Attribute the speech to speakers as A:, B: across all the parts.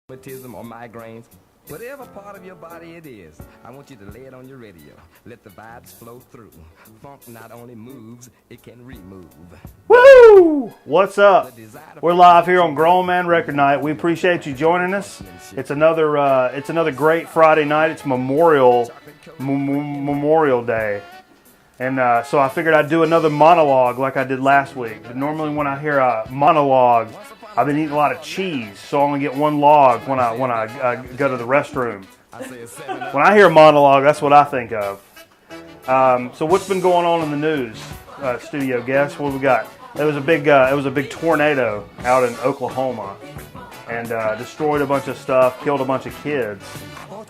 A: rheumatism or migraines, whatever part of your body it is, I want you to lay it on your radio. Let the vibes flow through. Funk not only moves, it can remove.
B: Woo! What's up? We're live here on Grown Man Record Night. We appreciate you joining us. It's another great Friday night. It's Memorial Day. And so I figured I'd do another monologue like I did last week. But normally when I hear a monologue, I've been eating a lot of cheese, so I only get one log when I go to the restroom. When I hear a monologue, that's what I think of. So what's been going on in the news, studio guests? What we got? It was a big tornado out in Oklahoma, and destroyed a bunch of stuff, killed a bunch of kids.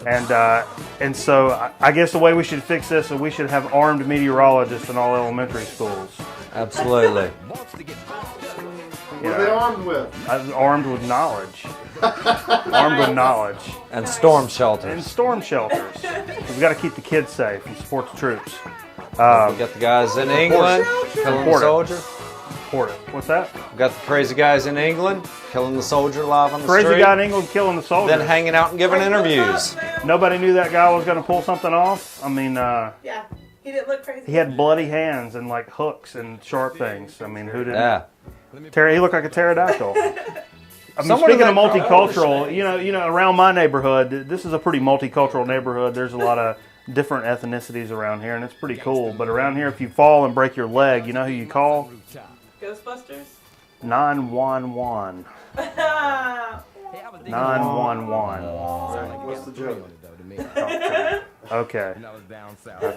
B: And so I guess the way we should fix this is we should have armed meteorologists in all elementary schools.
C: Absolutely.
D: What are they armed with?
B: Armed with knowledge. Armed with knowledge.
C: And storm shelters.
B: And storm shelters. We've got to keep the kids safe and support the troops.
C: We got the guys in England killing the soldier.
B: Important. What's that?
C: We got the crazy guys in England killing the soldier live on the street.
B: Crazy guy in England killing the soldier.
C: Then hanging out and giving interviews.
B: Nobody knew that guy was going to pull something off. I mean,
E: yeah, he didn't look crazy.
B: He had bloody hands and like hooks and sharp things. I mean, who didn't?
C: Yeah.
B: He looked like a pterodactyl. I mean, speaking of multicultural, you know, around my neighborhood, this is a pretty multicultural neighborhood. There's a lot of different ethnicities around here, and it's pretty cool. But around here, if you fall and break your leg, you know who you call?
E: Ghostbusters?
B: 911. 911.
D: What's the joke?
B: Okay.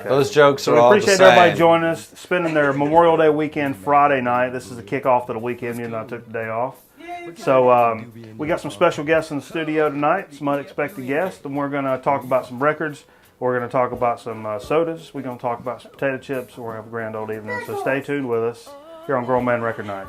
C: Those jokes are
B: So we
C: all the
B: appreciate
C: same.
B: everybody joining us, spending their Memorial Day weekend Friday night. This is the kickoff to the weekend, even though I took the day off. So we got some special guests in the studio tonight, some unexpected guests, and we're going to talk about some records. We're going to talk about some sodas. We're going to talk about some potato chips. We're going to have a grand old evening. So stay tuned with us here on Grown Man Record Night.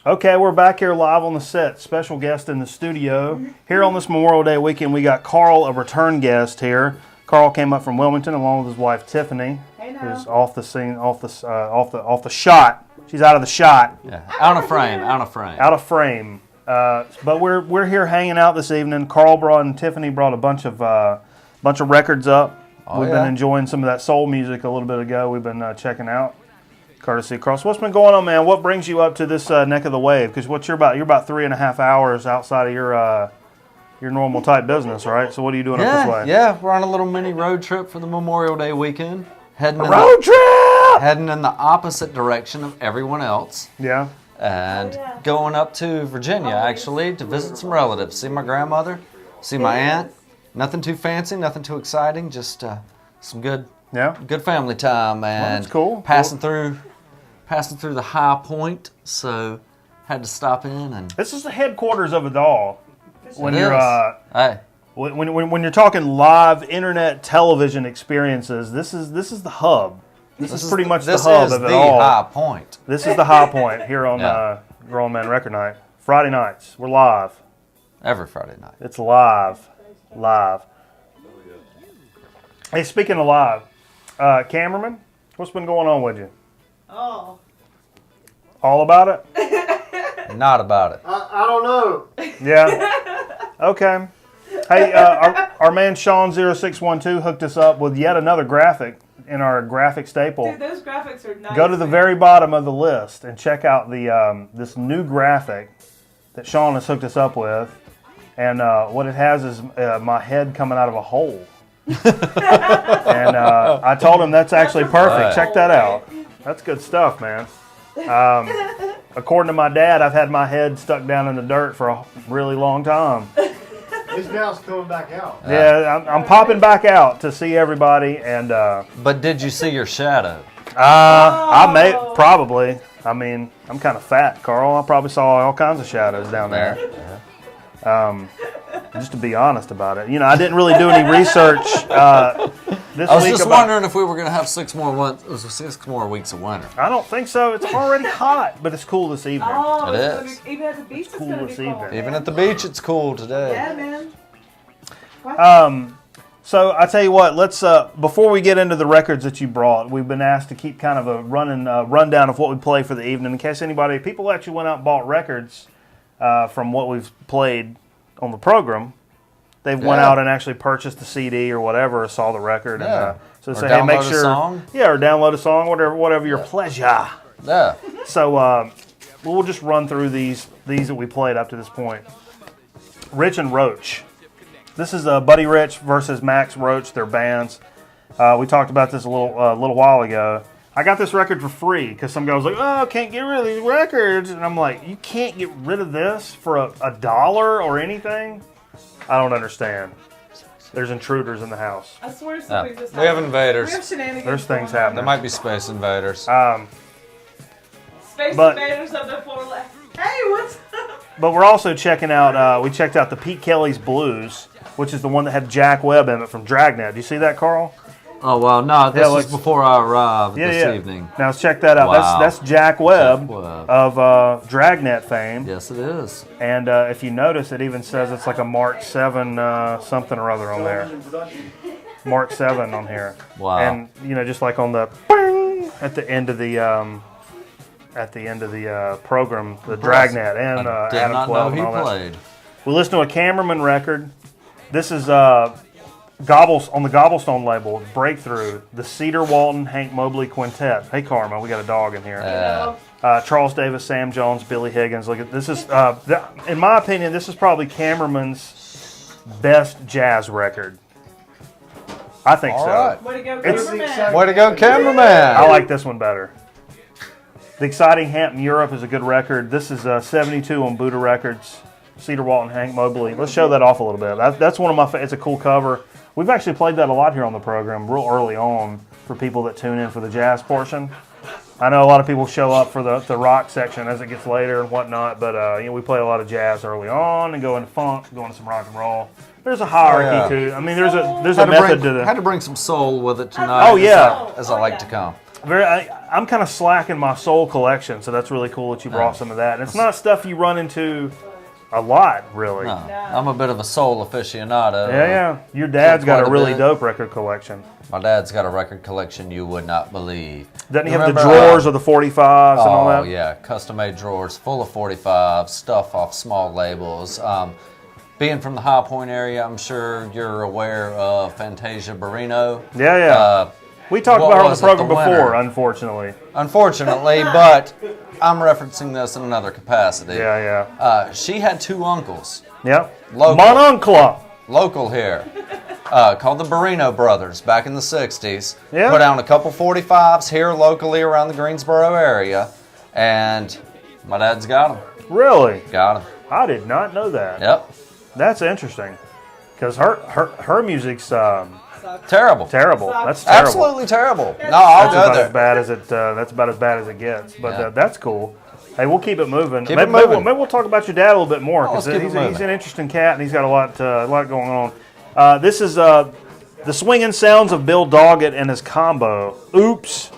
B: Okay, we're back here live on the set. Special guest in the studio. Here on this Memorial Day weekend, we got Carl, a return guest here. Carl came up from Wilmington along with his wife Tiffany, who's off the scene, off the shot. She's out of the shot.
C: Yeah. Out of frame.
B: Out of frame. But we're here hanging out this evening. Carl and Tiffany brought a bunch of records up. We've been enjoying some of that soul music a little bit ago. We've been checking out. Courtesy Carl. So what's been going on, man? What brings you up to this neck of the wave? Because you're about 3.5 hours outside of your normal type business, right? So what are you doing up this way?
C: Yeah, we're on a little mini road trip for the Memorial Day weekend. Heading in the opposite direction of everyone else.
B: Yeah.
C: And going up to Virginia, actually, to visit some relatives. See my grandmother, see my aunt. Nothing too fancy, nothing too exciting, just some good family time. And
B: that's cool.
C: Passing through the High Point, so had to stop in. And
B: this is the headquarters of it all. When you're when you're talking live internet television experiences, this is the hub. This is pretty much the hub of it all.
C: This is the High Point.
B: This is the High Point here on Grown Man Record Night. Friday nights, we're live.
C: Every Friday night.
B: It's live. Hey, speaking of live, cameraman, what's been going on with you?
E: Oh.
B: All about it?
C: Not about it.
D: I don't know.
B: Yeah. Okay. Hey, our man Sean0612 hooked us up with yet another graphic in our graphic staple.
E: Dude, those graphics are nice.
B: Go to the very bottom of the list and check out the this new graphic that Sean has hooked us up with. And what it has is my head coming out of a hole. And I told him that's actually perfect. Check that out. That's good stuff, man. According to my dad, I've had my head stuck down in the dirt for a really long time.
D: His mouth's coming back out.
B: Yeah, I'm popping back out to see everybody. And
C: but did you see your shadow?
B: I may probably. I mean, I'm kind of fat, Carl. I probably saw all kinds of shadows down there. Just to be honest about it, I didn't really do any research this week.
C: I was just wondering if we were going to have 6 more weeks of winter.
B: I don't think so. It's already hot, but it's cool this evening.
E: Oh,
C: it is.
E: Even at the beach, it's
B: cool
E: going to
B: this
E: be cold.
B: evening.
C: Even at the beach, it's cool today.
E: Yeah, man.
B: So I tell you what, let's before we get into the records that you brought, we've been asked to keep kind of a rundown of what we play for the evening in case people actually went out and bought records from what we've played on the program. They've went out and actually purchased the CD or whatever, or saw the record, and so say, hey, make sure, or download a song, whatever your pleasure.
C: Yeah.
B: So we'll just run through these that we played up to this point. Rich and Roach. This is Buddy Rich versus Max Roach, their bands. We talked about this a little while ago. I got this record for free because some guy was like, "Oh, I can't get rid of these records," and I'm like, "You can't get rid of this for $1 or anything?" I don't understand. There's intruders in the house.
E: I swear something just happened.
C: We have invaders.
E: We have shenanigans.
B: There's things happening.
C: There might be space invaders.
E: Space invaders of the floor left. Hey, what's up?
B: But we're also checking out, we checked out the Pete Kelly's Blues, which is the one that had Jack Webb in it from Dragnet. Do you see that, Carl?
C: Oh, well, no, this was before I arrived this evening.
B: Now, let's check that out.
C: Wow.
B: That's Jack Webb of Dragnet fame.
C: Yes, it is.
B: And if you notice, it even says it's like a Mark 7 something or other on there. Mark 7 on here.
C: Wow.
B: And, just like on the bing, at the end of the program, the Dragnet and Adam 12 and all that.
C: Played.
B: We listened to a Cameraman record. This is on the Gobblestone label, Breakthrough, the Cedar Walton Hank Mobley Quintet. Hey, Karma, we got a dog in here. Charles Davis, Sam Jones, Billy Higgins. Look at this is, in my opinion, this is probably Cameraman's best jazz record. I think so.
C: Right.
E: Way to go, cameraman.
C: Way to go, cameraman.
B: I like this one better. The Exciting Hampton Europe is a good record. This is 72 on Buddha Records. Cedar Walton, Hank Mobley. Let's show that off a little bit. That's one of my it's a cool cover. We've actually played that a lot here on the program real early on for people that tune in for the jazz portion. I know a lot of people show up for the rock section as it gets later and whatnot, but we play a lot of jazz early on and go into funk, go into some rock and roll. There's a hierarchy to it. I mean, there's a method to the...
C: Had to bring some soul with it tonight.
B: Oh, yeah.
C: As I like to come.
B: I'm kind of slacking my soul collection, so that's really cool that you brought some of that. And it's not stuff you run into a lot, really.
C: No. I'm a bit of a soul aficionado.
B: Yeah. Your dad's got a really dope record collection.
C: My dad's got a record collection you would not believe.
B: Doesn't he have the drawers of the 45s and all that?
C: Oh, yeah. Custom-made drawers full of 45s, stuff off small labels. Being from the High Point area, I'm sure you're aware of Fantasia Barrino.
B: Yeah. We talked about her on the program before, unfortunately.
C: Unfortunately, but I'm referencing this in another capacity.
B: Yeah.
C: She had two uncles.
B: Yep.
C: Local.
B: Mon uncle.
C: Local here. Called the Barrino Brothers back in the 60s.
B: Yeah.
C: Put out a couple 45s here locally around the Greensboro area. And my dad's got them.
B: Really?
C: Got them.
B: I did not know that.
C: Yep.
B: That's interesting. Because her music's...
C: Terrible.
B: Terrible. That's terrible.
C: Absolutely terrible. No, I'll go there.
B: That's about as bad as it gets. But that's cool. Hey, we'll keep it moving.
C: Maybe
B: we'll talk about your dad a little bit more because he's an interesting cat and he's got a lot going on. This is the swinging sounds of Bill Doggett and his combo. Oops.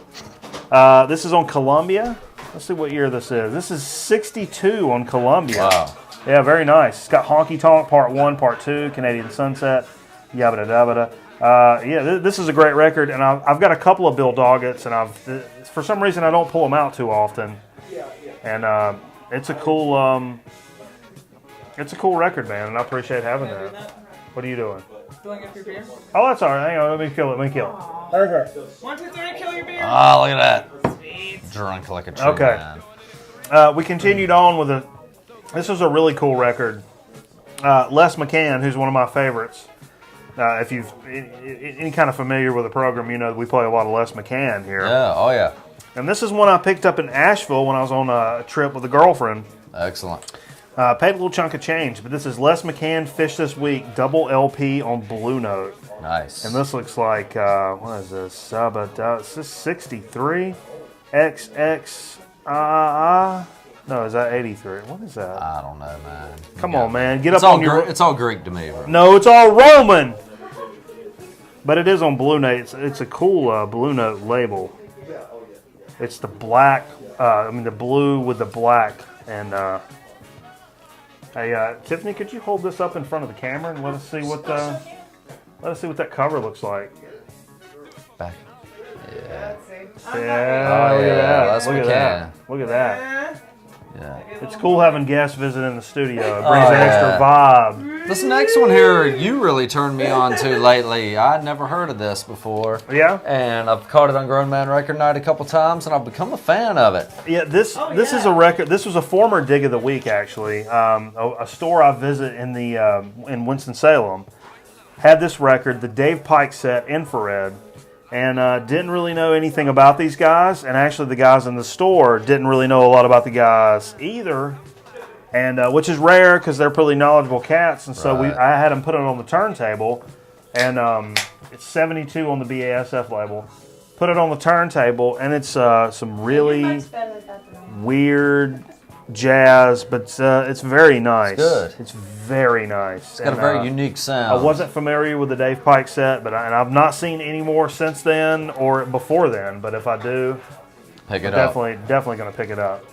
B: This is on Columbia. Let's see what year this is. This is 62 on Columbia.
C: Wow.
B: Yeah, very nice. It's got Honky Tonk Part 1, Part 2, Canadian Sunset, yabba da dabba. This is a great record, and I've got a couple of Bill Doggetts, and for some reason I don't pull them out too often. And it's a cool record, man, and I appreciate having that. What are you doing?
E: Filling up your beer.
B: Oh, that's all right. Hang on, let me kill it. Okay.
E: 1, 2, 3, kill your beer.
C: Oh, look at that.
E: Sweet.
C: Drunk like a true man.
B: We continued on with this was a really cool record. Les McCann, who's one of my favorites. If you've any kind of familiar with the program, you know we play a lot of Les McCann here.
C: Yeah, oh yeah.
B: And this is one I picked up in Asheville when I was on a trip with a girlfriend.
C: Excellent.
B: Paid a little chunk of change, but this is Les McCann Fish This Week, double LP on Blue Note.
C: Nice.
B: And this looks like, what is this? Is this 63? XX. No, is that 83? What is that?
C: I don't know, man.
B: Come on, man. Get
C: it's
B: up
C: all
B: on your...
C: It's all Greek to me, bro.
B: No, it's all Roman. But it is on Blue Note. It's a cool Blue Note label. It's the black, the blue with the black. And, hey, Tiffany, could you hold this up in front of the camera and let us see what Let us see what that cover looks like.
C: Back. Yeah.
E: Let's see.
B: Yeah,
C: Oh,
B: look at
C: yeah,
B: that.
C: that's
B: Look at
C: McCann.
B: that. Look at that.
C: Yeah.
B: It's cool having guests visit in the studio. It brings
C: Oh,
B: an extra
C: yeah.
B: vibe.
C: This next one here, you really turned me on to lately. I'd never heard of this before.
B: Yeah?
C: And I've caught it on Grown Man Record Night a couple times, and I've become a fan of it.
B: Yeah, this is a record. This was a former dig of the week, actually. A store I visit in Winston-Salem had this record, the Dave Pike set, Infrared, and didn't really know anything about these guys. And actually, the guys in the store didn't really know a lot about the guys either, and which is rare because they're pretty knowledgeable cats. And so
C: Right.
B: I had them put it on the turntable, and it's 72 on the BASF label. Put it on the turntable, and it's some really weird jazz, but it's very nice.
C: It's good.
B: It's very nice.
C: It's got a very unique sound.
B: I wasn't familiar with the Dave Pike set, and I've not seen any more since then or before then. But if I do,
C: Pick it up.
B: definitely going to pick it up.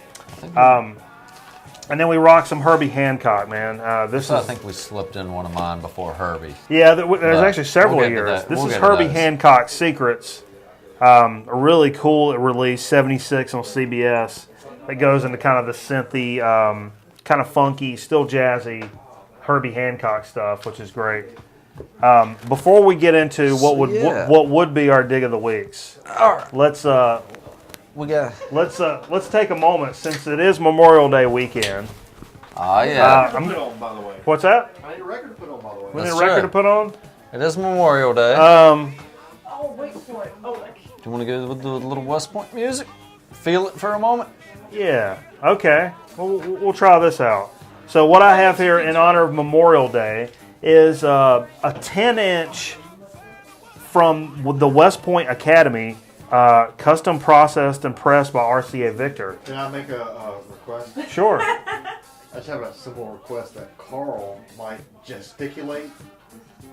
B: And then we rock some Herbie Hancock, man.
C: I think we slipped in one of mine before Herbie.
B: Yeah, there's actually several
C: we'll get to
B: years.
C: that.
B: This
C: We'll
B: is
C: get to
B: Herbie
C: those.
B: Hancock Secrets. A really cool release, 76 on CBS. That goes into kind of the synthy, kind of funky, still jazzy Herbie Hancock stuff, which is great. Before we get into what would be our dig of the weeks, let's take a moment since it is Memorial Day weekend.
C: Oh, yeah.
D: Put on, by the way.
B: What's that?
D: I need a record to put on, by the way.
B: We need a
C: That's
B: record
C: true.
B: to put on.
C: It is Memorial Day.
E: Oh, wait for it. Oh, like.
C: Do you want to go with the little West Point music? Feel it for a moment?
B: Yeah. Okay. We'll try this out. So what I have here in honor of Memorial Day is a 10-inch from the West Point Academy, custom processed and pressed by RCA Victor.
D: Can I make a request?
B: Sure.
D: I just have a simple request that Carl might gesticulate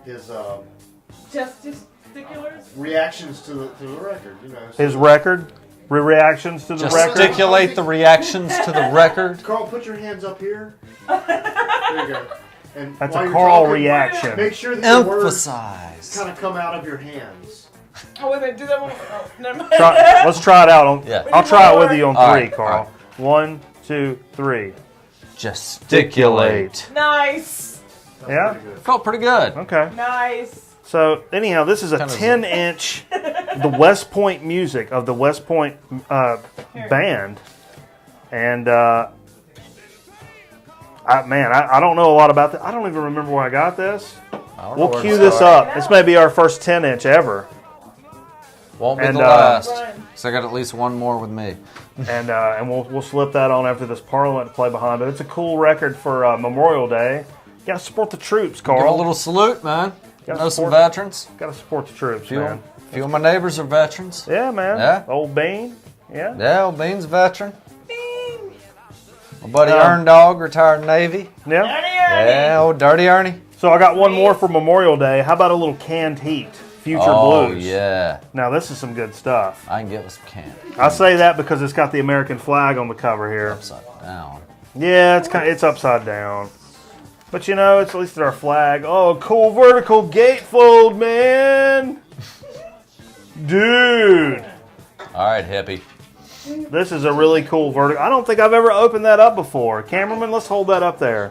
D: his
E: Gesticulars?
D: reactions to the record. You know,
B: His record, reactions to the record.
C: Gesticulate the reactions to the record.
D: Carl, put your hands up here. There you go. And
B: That's
D: while
B: a
D: you're
B: Carl
D: talking,
B: reaction.
D: Make sure that your words
C: Emphasize.
D: kind of come out of your hands.
E: Oh, wait a minute. Do that one. Oh, never mind.
B: Let's try it out.
C: Yeah.
B: I'll try it with you on
C: All
B: three,
C: right,
B: Carl.
C: all right.
B: 1, 2, 3.
C: Gesticulate.
E: Nice.
B: Yeah?
C: Felt pretty good.
B: Okay.
E: Nice.
B: So anyhow, this is a 10-inch, the West Point music of the West Point band, and I don't know a lot about that. I don't even remember where I got this. We'll cue this up. This may be our first 10-inch ever,
C: Won't be
B: And,
C: the last.
E: Run.
C: So I got at least one more with me.
B: and we'll slip that on after this Parliament to play behind. But it's a cool record for Memorial Day. You gotta support the troops,
C: Give a
B: Carl.
C: little salute, man.
B: Gotta
C: Know some
B: support-
C: veterans.
B: Gotta support the troops,
C: Few,
B: man.
C: few of my neighbors are veterans.
B: Yeah, man.
C: Yeah.
B: Old Bean. Yeah.
C: Yeah, old Bean's a veteran. My buddy Ern Dog, retired Navy.
B: Yeah.
C: Yeah, old Dirty Ernie.
B: So I got one more for Memorial Day. How about a little Canned Heat, Future
C: Oh,
B: Blues?
C: yeah.
B: Now this is some good stuff.
C: I can get with some can.
B: I say that because it's got the American flag on the cover here.
C: Upside down.
B: Yeah, it's upside down. But you know, it's at least our flag. Oh, cool vertical gatefold, man. Dude,
C: All right, hippie.
B: this is a really cool vertical. I don't think I've ever opened that up before. Cameraman, let's hold that up there.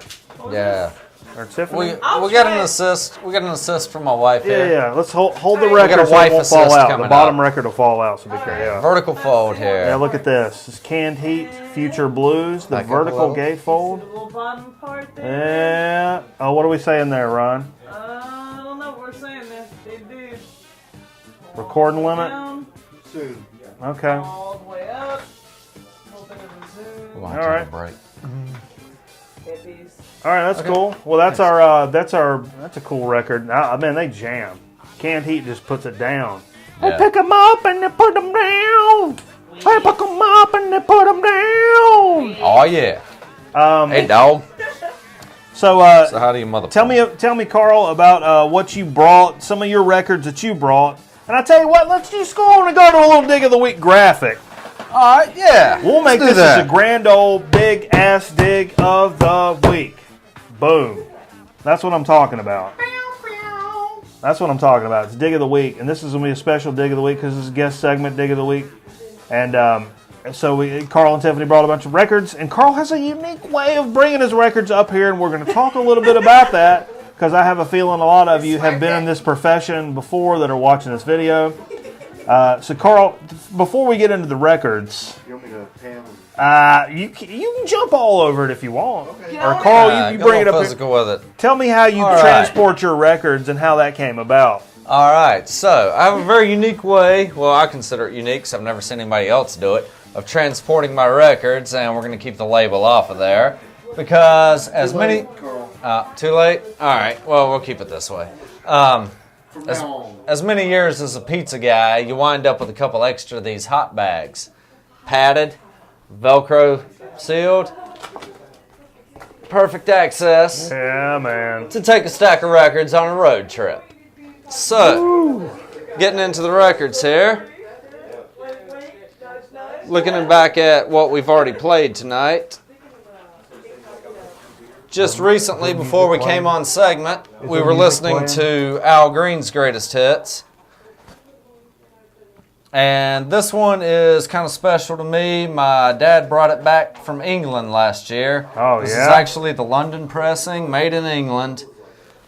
C: Yeah.
B: Or Tiffany.
C: We
E: I'll
C: got
E: try
C: an
E: it.
C: assist. We got an assist from my wife
B: Yeah,
C: here.
B: yeah. Let's hold the
E: We
B: record
C: got a
B: so it
C: wife
B: won't fall
C: assist
B: out. The
C: coming
B: bottom
C: up.
B: record will fall out, so be careful. Yeah.
C: Vertical fold
B: Yeah,
C: here.
B: look at this. This is Canned Heat, Future Blues, the
C: Back up a
B: vertical
C: little.
B: gatefold.
E: The little bottom part there.
B: Yeah. Oh, what are we saying there, Ron?
E: I don't know what we're saying there. They do.
B: Recording limit?
E: Down,
D: Soon.
B: Okay.
E: all the way up. A little bit of a
C: We're
E: zoom.
C: gonna
B: All
C: take
B: right.
C: a break.
E: Hippies.
B: All right, that's cool. Well, that's a cool record. Man, they jam. Canned Heat just puts it down. They
C: Yeah.
B: pick them up and they put them down. They pick them up and they put them down.
C: Oh yeah. Hey dog.
B: So,
C: So how do you mother?
B: tell me, Carl, about what you brought. Some of your records that you brought. And I tell you what, let's just go on and go to a little dig of the week graphic.
C: All right, yeah.
B: We'll make
C: Let's do
B: this as
C: that.
B: a grand old big ass dig of the week. Boom. That's what I'm talking about. That's what I'm talking about. It's Dig of the Week, and this is going to be a special Dig of the Week because this is a guest segment, Dig of the Week. And so Carl and Tiffany brought a bunch of records, and Carl has a unique way of bringing his records up here, and we're going to talk a little bit about that because I have a feeling a lot of you have been in this profession before that are watching this video. So Carl, before we get into the records,
D: You want me to pan?
B: you can jump all over it if you want.
D: Okay.
B: Or Carl, you
C: go
B: bring it up here.
C: physical with it.
B: Tell me how you transport your records and how that came about.
C: All right, so I have a very unique way, well, I consider it unique because I've never seen anybody else do it, of transporting my records, and we're going to keep the label off of there because as many... too late? All right, well, we'll keep it this way. As many years as a pizza guy, you wind up with a couple extra of these hot bags. Padded, Velcro sealed, perfect access
B: Yeah, man.
C: to take a stack of records on a road trip. So, getting into the records here. Looking back at what we've already played tonight. Just recently, before we came on segment, we were listening to Al Green's greatest hits. And this one is kind of special to me. My dad brought it back from England last year.
B: Oh,
C: This is
B: yeah?
C: actually the London pressing, made in England.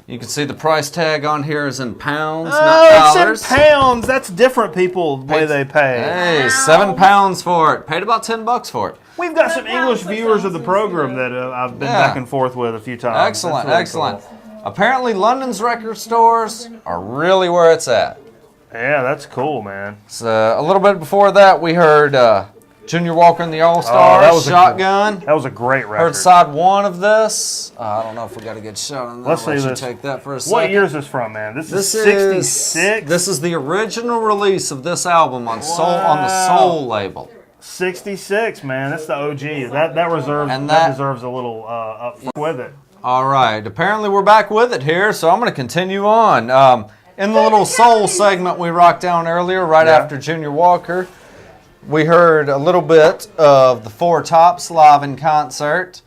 C: You can see the price tag on here is in pounds, not
B: Oh,
C: dollars.
B: it's in pounds. That's different people, the way they pay.
C: Hey, £7 for it. Paid about $10 for it.
B: We've got some English viewers of the program that I've been
C: Yeah.
B: back and forth with a few times.
C: Excellent,
B: That's really
C: excellent.
B: cool.
C: Apparently, London's record stores are really where it's at.
B: Yeah, that's cool, man.
C: So, a little bit before that, we heard Junior Walker and the All-Stars,
B: that was a
C: Shotgun.
B: That was a great record.
C: Heard side one of this. I don't know if we got a good shot on that.
B: Let's
C: Let
B: see
C: you
B: this.
C: take that for a second.
B: What year is this from, man? This is
C: This
B: 66?
C: This is the original release of this album on the Soul label.
B: 66, man. That's the OG. That reserves
C: And
B: that
C: that-
B: deserves a little up with it.
C: All right. Apparently, we're back with it here, so I'm going to continue on. In the little Soul segment we rocked down earlier, right
B: Yeah.
C: after Junior Walker, we heard a little bit of the Four Tops live in concert.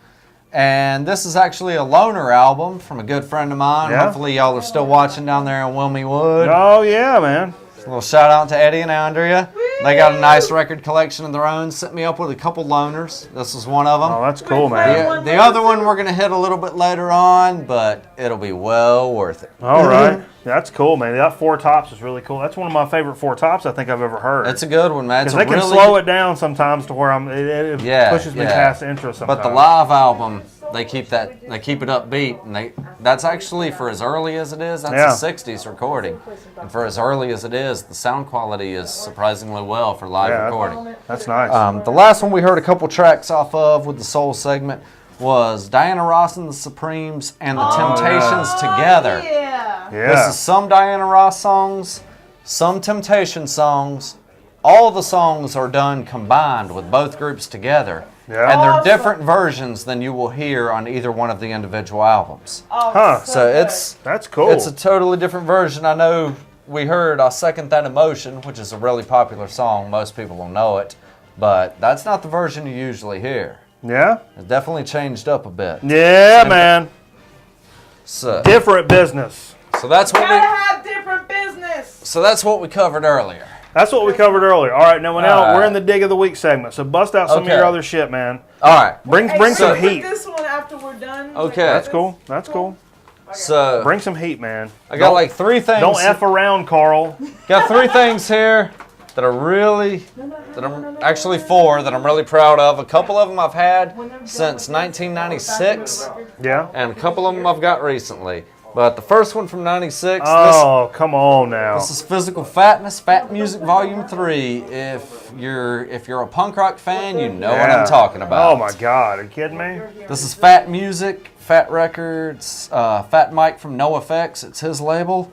C: And this is actually a loaner album from a good friend of mine.
B: Yeah.
C: Hopefully, y'all are still watching down there in Wilmy Wood.
B: Oh, yeah, man.
C: A little shout out to Eddie and Andrea. They got a nice record collection of their own. Sent me up with a couple loaners. This is one of them.
B: Oh, that's cool, man.
C: The other one we're going to hit a little bit later on, but it'll be well worth it.
B: All right. That's cool, man. That Four Tops is really cool. That's one of my favorite Four Tops I think I've ever heard.
C: It's a good one, man. It's
B: Because
C: a
B: they can
C: really,
B: slow it down sometimes to where it pushes me past interest sometimes.
C: But the live album, they keep it upbeat, and that's actually for as early as it is. That's
B: Yeah.
C: a '60s recording, and for as early as it is, the sound quality is surprisingly well for live
B: Yeah,
C: recording.
B: That's nice.
C: The last one we heard a couple tracks off of with the Soul segment was Diana Ross and the Supremes and the Temptations together.
E: Yeah.
B: yeah.
C: This is some Diana Ross songs, some Temptation songs. All the songs are done combined with both groups together.
B: Yeah.
C: And they're different versions than you will hear on either one of the individual albums.
E: Oh,
B: Huh.
C: So it's
B: That's cool.
C: it's a totally different version. I know we heard I'll Second That Emotion, which is a really popular song. Most people will know it. But that's not the version you usually hear.
B: yeah?
C: It definitely changed up a bit.
B: Yeah, man.
C: So,
B: Different business.
C: so that's what
E: Gotta
C: we
E: have different business.
C: so that's what we covered earlier.
B: That's what we covered earlier. All right, now
C: All right.
B: we're in the Dig of the Week segment, so bust out some of
C: Okay.
B: your other shit, man.
C: All right.
B: Bring
E: Hey,
B: some
E: put
B: heat.
E: this one after we're done.
C: Okay.
B: That's cool. That's cool.
C: So
B: Bring some heat, man.
C: I got like three things.
B: Don't F around, Carl.
C: Got three things here that are really, that I'm actually four that I'm really proud of. A couple of them I've had since 1996,
B: Yeah?
C: and a couple of them I've got recently. But the first one from '96,
B: Oh, come on now.
C: this is Physical Fatness, Fat Music Volume 3. If you're a punk rock fan, you know what I'm talking about.
B: Oh, my God. Are you kidding me?
C: This is Fat Music, Fat Records, Fat Mike from NoFX. It's his label.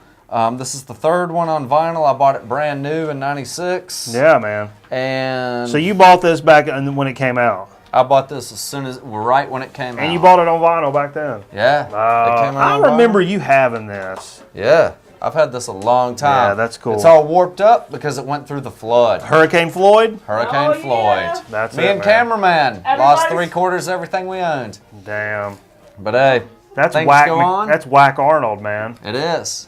C: This is the third one on vinyl. I bought it brand new in '96.
B: Yeah, man.
C: And
B: So you bought this back when it came out.
C: I bought this right when it came out.
B: And you bought it on vinyl back then.
C: Yeah. It came out
B: I
C: on
B: remember
C: vinyl.
B: you having this.
C: Yeah. I've had this a long time.
B: Yeah, that's cool.
C: It's all warped up because it went through the flood.
B: Hurricane Floyd?
C: Hurricane
E: Oh,
C: Floyd.
E: yeah.
B: That's
C: Me
B: it,
C: and
B: man.
C: cameraman lost
E: Everybody's-
C: 3/4 everything we owned.
B: Damn.
C: But hey,
B: That's
C: things
B: whack.
C: go on.
B: That's whack Arnold, man.
C: It is.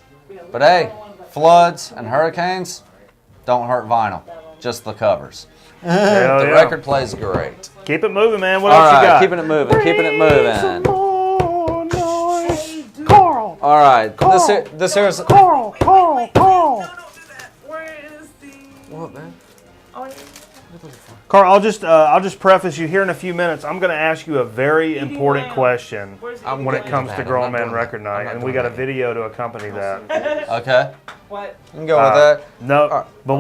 C: But hey, floods and hurricanes don't hurt vinyl, just the covers. The record plays great.
B: Keep it moving, man. What
C: All
B: else you
C: right,
B: got?
C: keeping it moving, keeping it moving.
B: Carl.
C: All right, this here's
B: Carl.
E: Where is the...
C: what, man?
E: Oh,
B: Carl, I'll just preface you here in a few minutes. I'm going to ask you a very important question when it comes to Grown Man Record Night, and we got a video to accompany that.
C: Okay,
E: what?
C: you can go with that.
B: No, but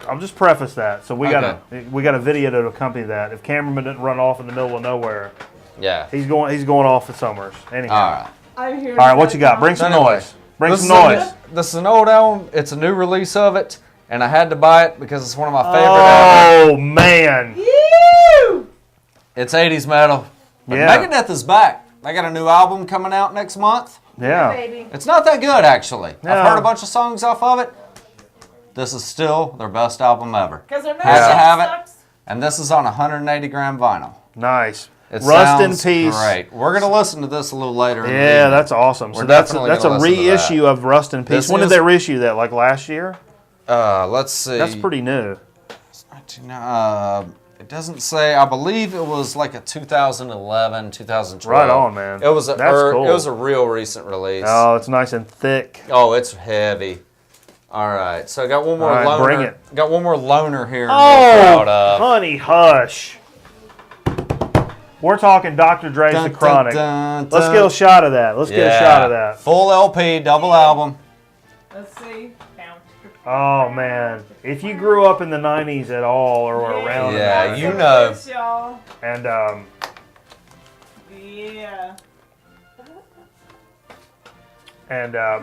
B: I'll just preface that. So we got a video to accompany that. If cameraman didn't run off in the middle of nowhere,
C: Yeah.
B: he's going off for Summers. Anyhow.
C: All right.
E: I'm here.
B: All right, what you got? Bring some
C: Anyway,
B: noise. Bring some noise.
C: This is an old album. It's a new release of it, and I had to buy it because it's one of my favorite albums.
B: Oh man.
E: Woo!
C: It's 80s metal. But
B: Yeah.
C: Megadeth is back. They got a new album coming out next month.
B: Yeah.
E: Baby.
C: It's not that good, actually.
B: No.
C: I've heard a bunch of songs off of it. This is still their best album ever.
E: Because their
C: Had to have it.
E: sucks.
C: And this is on 180 gram vinyl.
B: Nice.
C: It
B: Rust in
C: sounds
B: Peace.
C: Great. We're going to listen to this a little later. In the
B: Yeah,
C: evening.
B: that's awesome. So
C: We're
B: that's
C: definitely
B: a
C: gonna listen to
B: reissue
C: that.
B: of Rust in Peace.
C: This
B: When did
C: is-
B: they reissue that? Like last year?
C: Let's see.
B: That's pretty new.
C: It doesn't say. I believe it was like a 2011, 2012.
B: Right on, man.
C: It was
B: That's cool.
C: It was a real recent release.
B: Oh, it's nice and thick.
C: Oh, it's heavy. All right, so I got one more
B: All right,
C: loner.
B: bring it.
C: Got one more loner here.
B: Oh,
C: proud of.
B: honey, hush. We're talking Dr. Dre's
C: Dun,
B: The Chronic.
C: dun, dun,
B: Let's
C: dun.
B: get a shot of that. Let's get a shot of that.
C: Full LP, double album.
E: Let's see.
B: Oh, man. If you grew up in the 90s at all or were around
C: Yeah,
B: in
C: you
B: the
C: know.
E: Yes, y'all.
B: and
E: Yeah.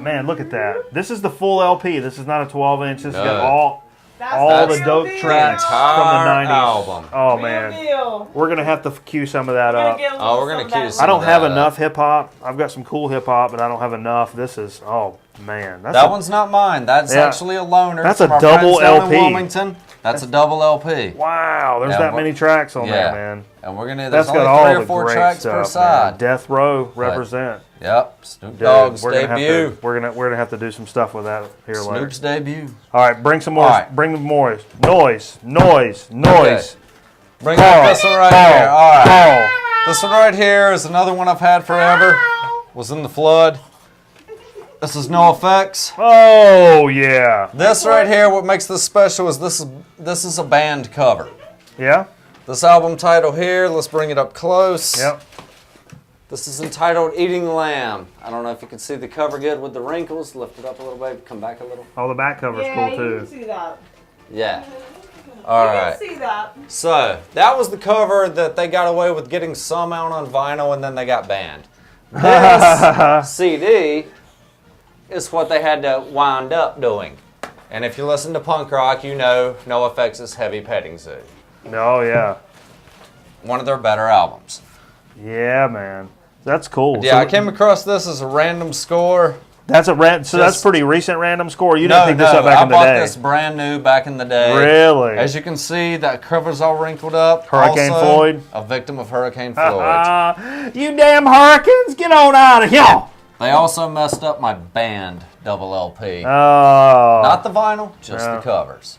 B: man, look at that. This is the full LP. This is not a 12-inch. This has got
C: No.
B: all
E: That's
B: the dope
E: real
B: tracks
E: deal.
B: from the
C: entire
B: 90s.
C: album.
B: Oh,
E: Real
B: man.
E: deal.
B: We're going to have to cue some of that
E: We're gonna
B: up.
E: get a
C: Oh,
E: little
C: we're gonna
E: some of that
C: cue
B: I
C: some
B: don't
C: of
B: have
C: that
B: enough hip hop. I've got some cool hip hop, but I don't have enough. This is, oh man,
C: That one's not mine. That's
B: Yeah.
C: actually a loner.
B: That's
C: from
B: a
C: our
B: double
C: friends down in
B: LP.
C: Wilmington. That's a double LP.
B: wow. There's
C: Yeah,
B: that
C: we're-
B: many tracks on
C: Yeah.
B: there, man.
C: And we're gonna.
B: That's
C: There's
B: got
C: only
B: all
C: 3
B: the
C: or 4
B: great
C: tracks
B: stuff,
C: per
B: man.
C: side.
B: Death Row represent.
C: Yep. Snoop
B: Dude,
C: Dogg's
B: we're gonna
C: debut.
B: have to we're gonna have to do some stuff with that here
C: Snoop's
B: later.
C: debut.
B: All right, bring some more.
C: All right.
B: Bring more noise.
C: Bring
B: Carl,
C: up this one right
B: Carl,
C: here. All right.
B: Carl.
C: This one right here is another one I've had forever. Was in the flood. This is No Effects.
B: Oh yeah,
C: This right here, what makes this special is this is a band cover.
B: yeah,
C: This album title here, let's bring it up close.
B: yep.
C: This is entitled Eating Lamb. I don't know if you can see the cover good with the wrinkles. Lift it up a little bit, come back a little.
B: Oh, the back cover's
E: Yeah,
B: cool
E: you
B: too.
E: can see that.
C: Yeah. All
E: You
C: right.
E: can see that.
C: So that was the cover that they got away with getting some out on vinyl and then they got banned. This CD is what they had to wind up doing. And if you listen to punk rock, you know No Effects' Heavy Petting Zoo.
B: Oh yeah,
C: One of their better albums.
B: yeah, man. That's cool.
C: Yeah,
B: So
C: I came across this as a random score.
B: That's a that's
C: Just-
B: pretty recent random score. You didn't pick this up back
C: I
B: in the
C: bought
B: day.
C: this brand new back in the day.
B: Really?
C: As you can see, that cover's all wrinkled up.
B: Hurricane
C: Also,
B: Floyd?
C: A victim of Hurricane Floyd.
B: You damn hurricanes, get on out of here!
C: They also messed up my band double LP.
B: Oh,
C: Not the vinyl, just
B: Yeah.
C: the covers.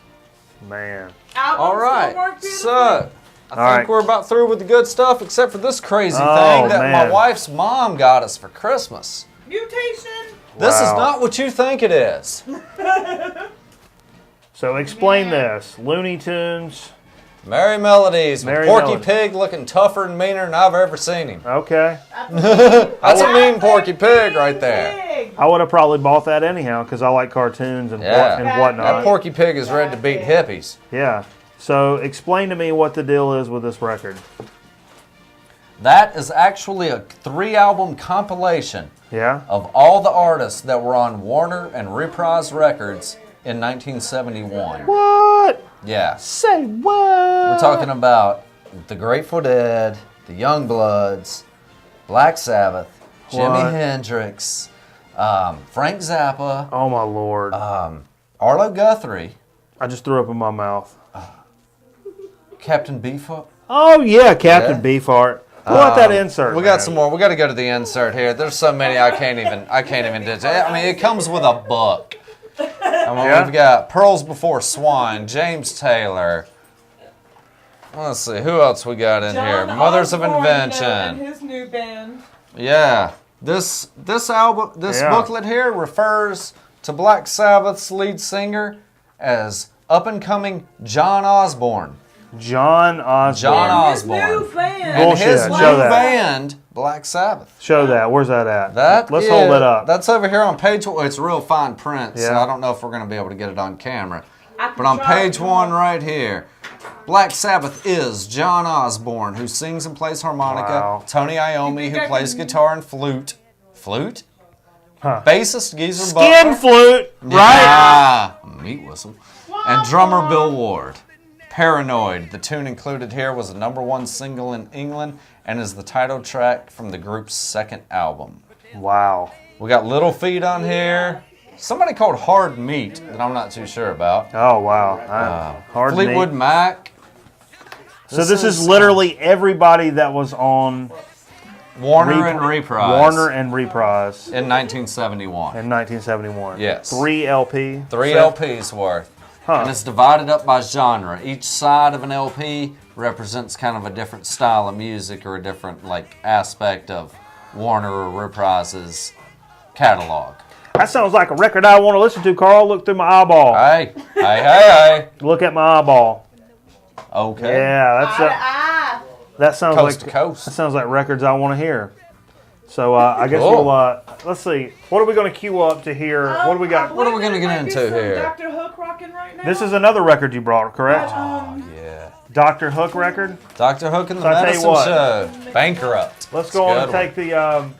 B: man.
E: Albums
C: All right,
E: still work beautifully.
C: so I think
B: right.
C: we're about through with the good stuff, except for this crazy
B: Oh,
C: thing that my
B: man.
C: wife's mom got us for Christmas.
E: Mutation.
C: This is
B: Wow.
C: not what you think it is.
B: So explain this. Looney Tunes.
C: Merry Melodies with
B: Merry
C: Porky
B: Melodies.
C: Pig looking tougher and meaner than I've ever seen him.
B: Okay.
C: That's a mean Porky Pig right there.
E: Pig.
B: I would have probably bought that anyhow because I like cartoons and,
C: Yeah.
B: and
C: That
B: whatnot.
C: That Porky Pig is ready to beat hippies.
B: Yeah. So explain to me what the deal is with this record.
C: That is actually a 3-album compilation
B: Yeah.
C: of all the artists that were on Warner and Reprise Records in 1971.
B: What?
C: Yeah.
B: Say what?
C: We're talking about the Grateful Dead, the Youngbloods, Black Sabbath, Jimi
B: What?
C: Hendrix, Frank Zappa,
B: Oh my lord!
C: Arlo Guthrie,
B: I just threw up in my mouth.
C: Captain Beefheart.
B: Oh yeah, Captain
C: Yeah.
B: Beefheart. Pull out that insert.
C: We got some more. We got to go to the insert here. There's so many I can't even do. I mean, it comes with a book. I mean, we've got Pearls Before Swine, James Taylor. Let's see, who else we got in here? Mothers of Invention.
E: And his new band.
C: Yeah, this album, this booklet here refers to Black Sabbath's lead singer as up-and-coming John Osborne.
B: John Osborne.
E: His new band.
B: Bullshit.
C: And his new
B: Show that.
C: band, Black Sabbath.
B: Show that. Where's that at? Let's
C: is-
B: hold it up.
C: That's over here on page 1. It's real fine print, so
B: Yeah.
C: I don't know if we're going to be able to get it on camera.
E: I can
C: But on
E: try.
C: page 1 right here, Black Sabbath is John Osborne, who sings and plays harmonica.
B: Wow.
C: Tony Iommi, who plays guitar and flute. Flute?
B: Huh.
C: Bassist Geezer
B: Skin
C: Butler.
B: flute, right?
C: Yeah, meat whistle. And drummer Bill Ward. Paranoid. The tune included here was a #1 single in England and is the title track from the group's second album.
B: Wow.
C: We got Little Feat on here. Somebody called Hard Meat that I'm not too sure about.
B: Oh, wow. Hard
C: Fleetwood
B: meat.
C: Mac.
B: So this is literally everybody that was on
C: Warner and Reprise.
B: Warner and Reprise
C: in 1971.
B: in 1971.
C: Yes.
B: 3 LP.
C: 3
B: set.
C: LPs worth.
B: Huh.
C: And it's divided up by genre. Each side of an LP represents kind of a different style of music or a different aspect of Warner or Reprise's catalog.
B: That sounds like a record I want to listen to, Carl. Look through my eyeball.
C: Hey.
B: Look at my eyeball.
C: Okay.
B: Yeah, that sounds
C: Coast
B: like
C: to coast.
B: That sounds like records I want to hear. So I guess
C: Cool.
B: we'll let's see. What are we going to queue up to hear? What do we got?
C: What are we gonna get into here?
E: Dr. Hook rocking right now.
B: This is another record you brought, correct?
C: Yeah.
B: Dr. Hook record.
C: Dr. Hook and the
B: So I tell you
C: Medicine
B: what.
C: Show. Bankrupt.
B: Let's
C: It's
B: go
C: a
B: on and
C: good
B: take the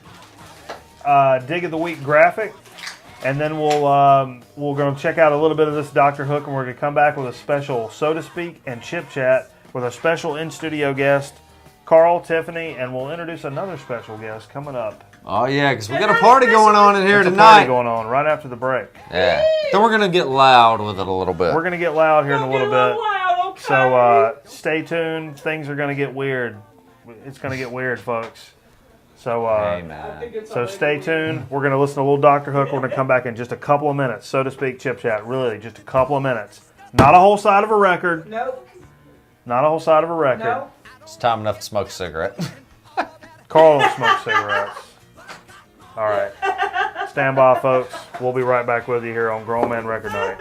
B: Dig of the Week graphic, and then we're going to check out a little bit of this Dr. Hook, and we're going to come back with a special So to Speak and Chip Chat with a special in-studio guest, Carl, Tiffany, and we'll introduce another special guest coming up.
C: Oh yeah, because we got a party going on in here
B: There's a
C: tonight.
B: party going on right after the break.
C: Yeah. Then we're gonna get loud with it a little bit.
B: We're going to get loud here in a little bit.
E: Loud, okay.
B: So stay tuned. Things are going to get weird. It's going to get weird, folks. So
C: Amen.
B: so stay tuned. We're going to listen to a little Dr. Hook. We're going to come back in just a couple of minutes. So to speak, Chip Chat. Really, just a couple of minutes. Not a whole side of a record.
E: Nope.
B: Not a whole side of a record.
E: No.
C: It's time enough to smoke a cigarette.
B: Carl don't smoke cigarettes. All right. Stand by, folks. We'll be right back with you here on Grown Man Record Night.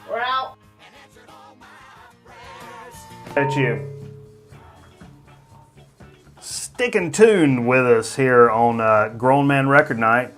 E: We're out.
B: It's you. Sticking tuned with us here on Grown Man Record Night.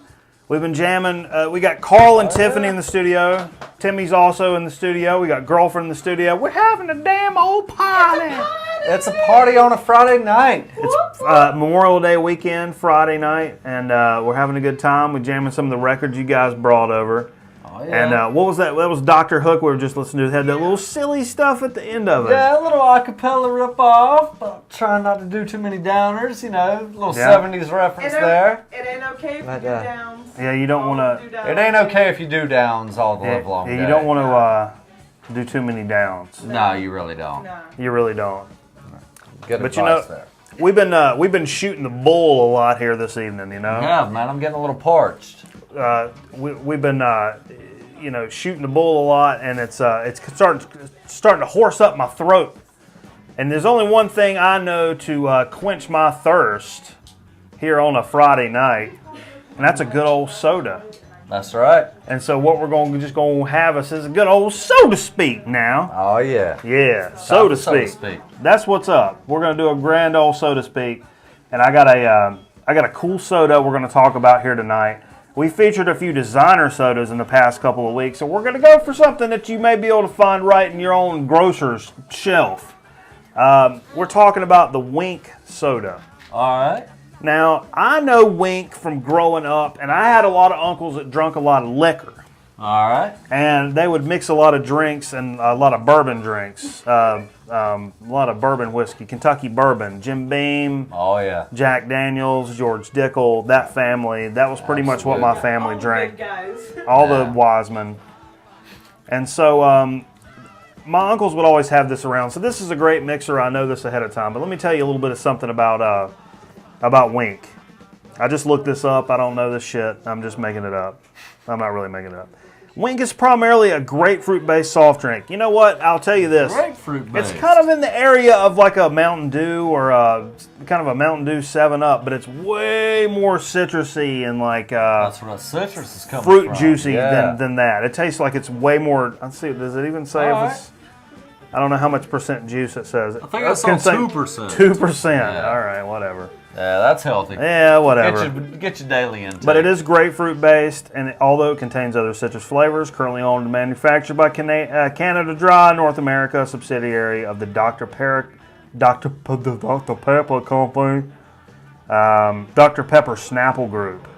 B: We've been jamming. We got Carl and Tiffany in the studio. Timmy's also in the studio. We got Girlfriend in the studio. We're having a damn old party.
C: It's a party on a Friday night.
B: It's Memorial Day weekend, Friday night, and we're having a good time. We're jamming some of the records you guys brought over.
C: Oh, yeah.
B: And what was that? That was Dr. Hook we were just listening to. It had that little silly stuff at the end of it.
C: Yeah, a little acapella rip-off, but trying not to do too many downers, a little
B: Yeah.
C: 70s reference there.
E: It ain't okay if you
C: But,
E: do downs.
B: Yeah, you don't want to.
C: It ain't okay if you do downs all the
B: Yeah,
C: live long
B: you
C: day.
B: don't want to do too many downs.
C: No, you really don't.
E: Nah.
B: You really don't.
C: Good
B: But
C: advice there.
B: we've been shooting the bull a lot here this evening.
C: Yeah, man, I'm getting a little parched.
B: We've been shooting the bull a lot, and it's starting to horse up my throat. And there's only one thing I know to quench my thirst here on a Friday night, and that's a good old soda.
C: That's right.
B: And so what we're going to have us is a good old so to speak now.
C: Oh, yeah.
B: Yeah, so to speak. That's what's up. We're going to do a grand old so to speak, and I got a cool soda we're going to talk about here tonight. We featured a few designer sodas in the past couple of weeks, so we're going to go for something that you may be able to find right in your own grocer's shelf. We're talking about the Wink soda.
C: All right.
B: Now, I know Wink from growing up, and I had a lot of uncles that drank a lot of liquor.
C: All right.
B: And they would mix a lot of drinks and a lot of bourbon drinks. A lot of bourbon whiskey, Kentucky bourbon, Jim Beam,
C: Oh, yeah.
B: Jack Daniels, George Dickel, that family. That was pretty much what my family
E: All the
B: drank.
E: good guys.
B: All
C: Yeah.
B: the Wiseman. And so my uncles would always have this around. So this is a great mixer. I know this ahead of time, but let me tell you a little bit of something about Wink. I just looked this up. I don't know this shit. I'm just making it up. I'm not really making it up. Wink is primarily a grapefruit-based soft drink. You know what? I'll tell you this.
C: Grapefruit-based.
B: It's kind of in the area of like a Mountain Dew or kind of a Mountain Dew 7-Up, but it's way more citrusy and like
C: that's where the citrus is coming
B: fruit
C: from.
B: juicy
C: Yeah.
B: than that. It tastes like it's way more. Let's see. Does it even say if it's? I don't know how much percent juice it says.
C: I think I saw 2%.
B: 2%.
C: Yeah.
B: All right, whatever.
C: Yeah, that's healthy.
B: Yeah, whatever.
C: Get your daily intake.
B: But it is grapefruit based, and although it contains other citrus flavors, currently owned and manufactured by Canada Dry North America, a subsidiary of the Dr. Pepper Company, Dr. Pepper Snapple Group.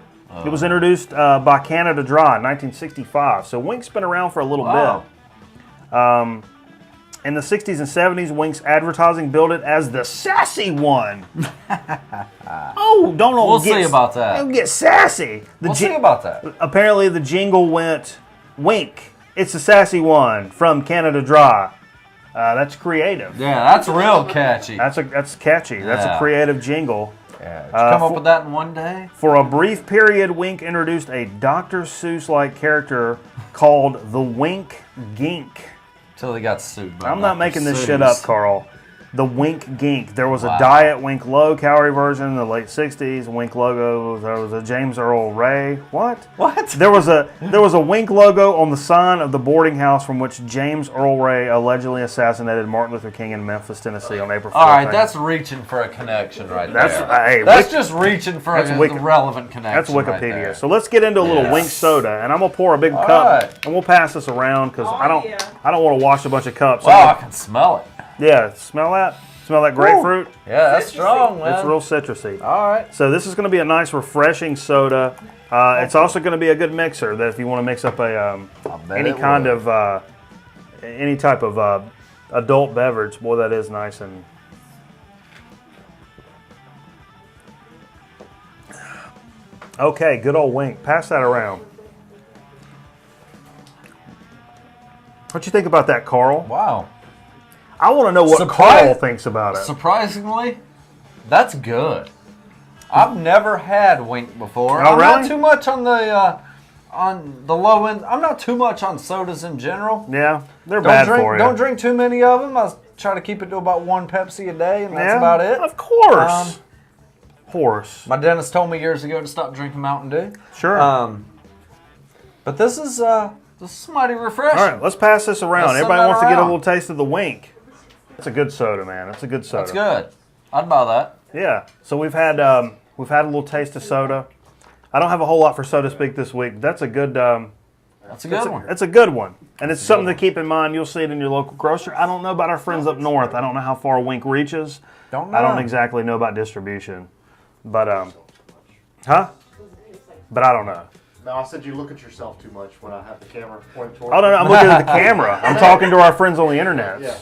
B: It was introduced by Canada Dry in 1965, so Wink's been around for a little bit. In the 60s and 70s, Wink's advertising billed it as the sassy one.
C: We'll see about that.
B: Don't get sassy.
C: We'll see about that.
B: Apparently, the jingle went, Wink, it's the sassy one from Canada Dry. That's creative.
C: Yeah, that's real catchy.
B: That's catchy. That's a creative jingle.
C: Yeah, did you come up with that in one day?
B: For a brief period, Wink introduced a Dr. Seuss-like character called the Wink Gink.
C: Until they got sued by
B: I'm not making this shit up, Carl. The Wink Gink. There was a
C: Wow.
B: Diet Wink low-calorie version in the late 60s. Wink logo. There was a James Earl Ray. What? There was a Wink logo on the sign of the boarding house from which James Earl Ray allegedly assassinated Martin Luther King in Memphis, Tennessee on April 4th.
C: All right, that's reaching for a connection right there. That's just reaching for a relevant connection.
B: That's Wikipedia.
C: Right there.
B: So let's get into a little Wink soda, and I'm gonna pour a big cup, and we'll pass this around because I don't want to wash a bunch of cups.
C: Wow, I can smell it.
B: Yeah, smell that? Smell that grapefruit?
C: Yeah, that's strong, man.
B: It's real citrusy.
C: All right.
B: So this is going to be a nice, refreshing soda. It's also going to be a good mixer. That if you want to mix up any type of adult beverage, boy, that is nice and. Okay, good old Wink. Pass that around. What you think about that, Carl?
C: Wow.
B: I want to know what Carl thinks about it.
C: Surprisingly, that's good. I've never had Wink before.
B: Oh,
C: I'm
B: really?
C: not too much on the low end. I'm not too much on sodas in general.
B: Yeah, they're bad for you.
C: Don't drink too many of them. I try to keep it to about one Pepsi a day, and that's about it.
B: Of course.
C: My dentist told me years ago to stop drinking Mountain Dew.
B: Sure.
C: But this is mighty refreshing.
B: All right, let's pass this around. Everybody wants to get a little taste of the Wink. It's a good soda, man. It's a good soda.
C: That's good. I'd buy that.
B: Yeah. So we've had a little taste of soda. I don't have a whole lot for soda speak this week. But that's a good.
C: That's a good one.
B: It's a good one, and it's something to keep in mind. You'll see it in your local grocer. I don't know about our friends up north. I don't know how far Wink reaches.
C: Don't know.
B: I don't exactly know about distribution, but But I don't know.
D: No, I said you look at yourself too much when I have the camera pointed toward
B: Oh no, I'm looking at the camera. I'm talking to our friends on the internet.
D: Yeah.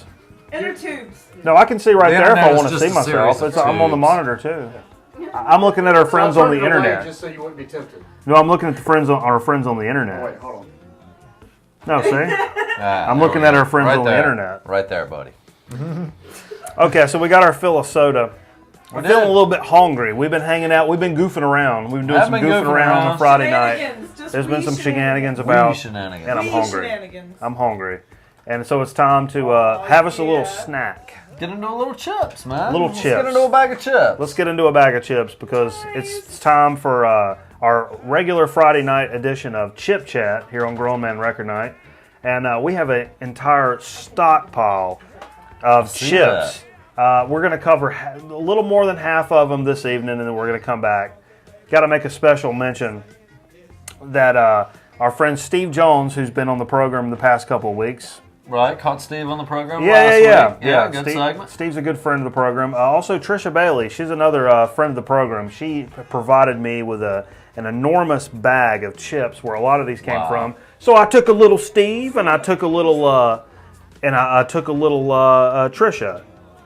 E: Inner tubes.
B: No, I can see right there if I want to
C: just
B: see
C: a
B: myself.
C: series of
B: I'm on the
C: tubes.
B: monitor too. I'm looking at our friends on the internet.
D: Just so you wouldn't be tempted.
B: No, I'm looking at our friends on the internet.
D: Wait, hold on.
B: No, see? I'm looking at our friends on the internet.
C: Right there, buddy.
B: Okay, so we got our fill of soda. We're feeling a little bit hungry. We've been hanging out. We've been goofing around. We've been doing some goofing around on a Friday night. There's been some shenanigans about, and I'm hungry. I'm hungry. And so it's time to have us a little snack.
C: Get into a little chips, man.
B: Let's
C: get into a bag of chips.
B: Let's get into a bag of chips because it's time for our regular Friday night edition of Chip Chat here on Grown Man Record Night. And we have an entire stockpile of chips. We're going to cover a little more than half of them this evening, and then we're going to come back. Got to make a special mention that our friend Steve Jones, who's been on the program the past couple of weeks.
C: Right, caught Steve on the program
B: last week.
C: Yeah, good segment.
B: Steve's a good friend of the program. Also, Trisha Bailey, she's another friend of the program. She provided me with an enormous bag of chips where a lot of these came from. So I took a little Steve and I took a little Trisha.